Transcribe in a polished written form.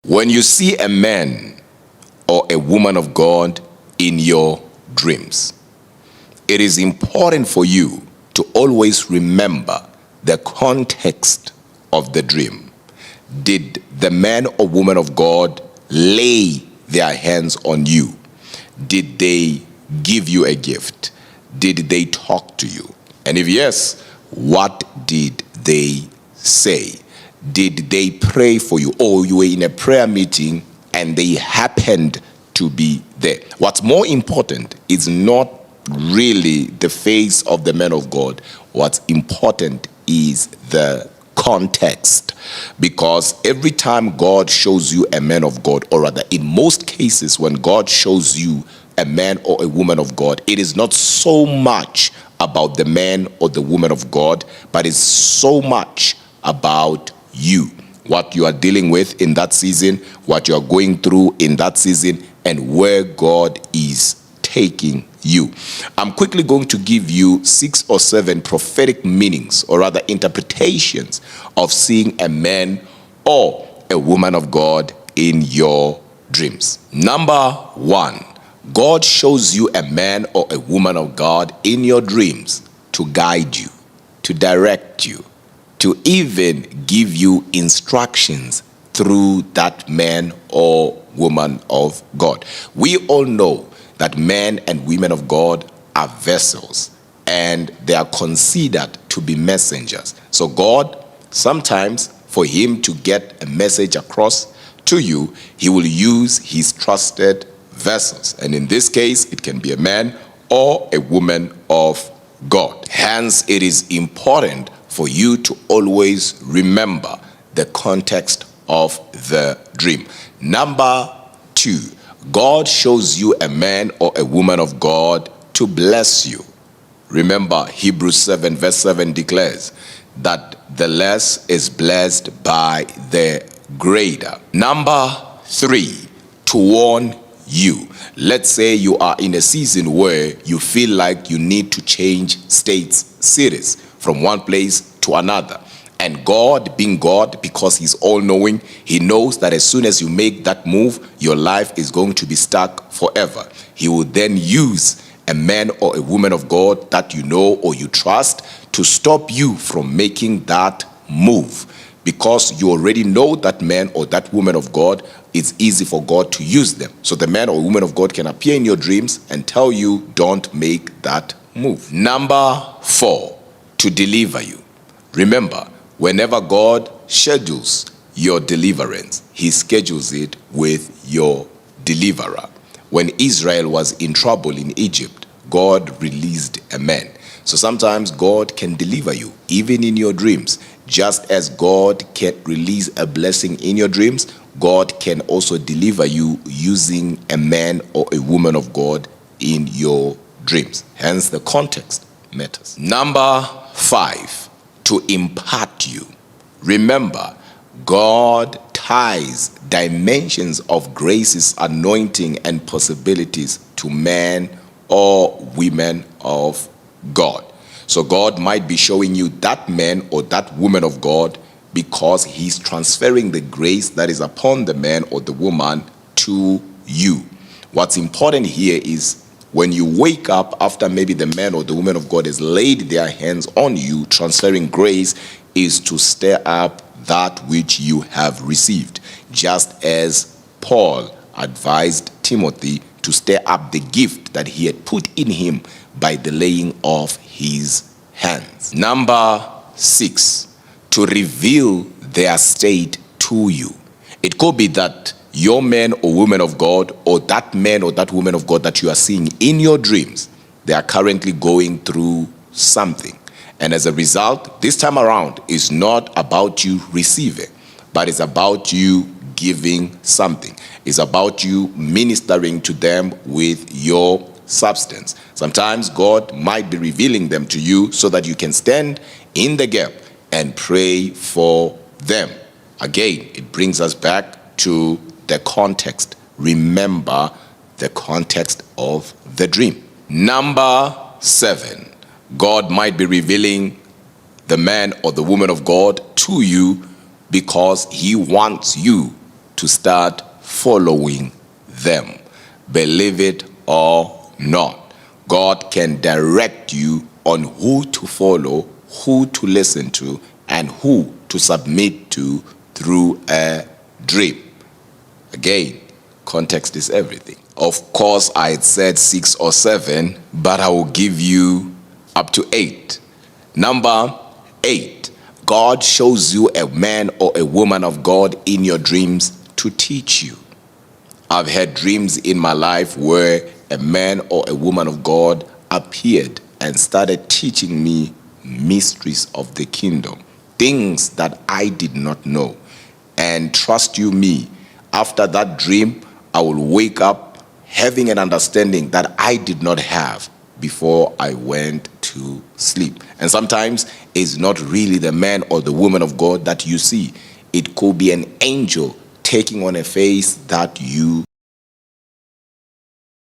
When you see a man or a woman of God in your dreams, it is important for you to always remember the context of the dream. Did the man or woman of God lay their hands on you? Did they give you a gift? Did they talk to you? And if yes, what did they say? Did they pray for you? Or you were in a prayer meeting and they happened to be there? What's more important is not really the face of the man of God. What's important is the context. Because every time God shows you a man of God, or rather in most cases when God shows you a man or a woman of God, it is not so much about the man or the woman of God, but it's so much about you, what you are dealing with in that season, what you are going through in that season, and where God is taking you. I'm quickly going to give you 6 or 7 prophetic meanings, or rather interpretations, of seeing a man or a woman of God in your dreams. Number 1, God shows you a man or a woman of God in your dreams to guide you, to direct you, to even give you instructions through that man or woman of God. We all know that men and women of God are vessels, and they are considered to be messengers. So God, sometimes for him to get a message across to you, he will use his trusted vessels. And in this case, it can be a man or a woman of God. Hence, it is important for you to always remember the context of the dream. Number 2, God shows you a man or a woman of God to bless you. Remember, Hebrews 7 verse 7 declares that the less is blessed by the greater. Number 3, to warn you. Let's say you are in a season where you feel like you need to change states, cities, from one place to another. And God, being God, because he's all-knowing, he knows that as soon as you make that move, your life is going to be stuck forever. He will then use a man or a woman of God that you know or you trust to stop you from making that move. Because you already know that man or that woman of God, it's easy for God to use them. So the man or woman of God can appear in your dreams and tell you, don't make that move. Number 4, to deliver you. Remember, whenever God schedules your deliverance, he schedules it with your deliverer. When Israel was in trouble in Egypt, God released a man. So sometimes God can deliver you, even in your dreams. Just as God can release a blessing in your dreams, God can also deliver you using a man or a woman of God in your dreams. Hence, the context matters. Number 5, to impart you. Remember, God ties dimensions of graces, anointing, and possibilities to men or women of God. So God might be showing you that man or that woman of God because he's transferring the grace that is upon the man or the woman to you. What's important here is when you wake up after maybe the man or the woman of God has laid their hands on you, transferring grace is to stir up that which you have received. Just as Paul advised Timothy to stir up the gift that he had put in him by the laying of his hands. Number 6, to reveal their state to you. It could be that your man or woman of God, or that man or that woman of God that you are seeing in your dreams, they are currently going through something. And as a result, this time around is not about you receiving, but it's about you giving something. It's about you ministering to them with your substance. Sometimes God might be revealing them to you so that you can stand in the gap and pray for them. Again, it brings us back to the context. Remember the context of the dream. Number 7, God might be revealing the man or the woman of God to you because he wants you to start following them. Believe it or not, God can direct you on who to follow, who to listen to, and who to submit to through a dream. Again, context is everything. Of course, I had said 6 or 7, but I will give you up to 8. Number 8, God shows you a man or a woman of God in your dreams to teach you. I've had dreams in my life where a man or a woman of God appeared and started teaching me mysteries of the kingdom, things that I did not know. And trust you me, after that dream, I will wake up having an understanding that I did not have before I went to sleep. And sometimes it's not really the man or the woman of God that you see. It could be an angel taking on a face that you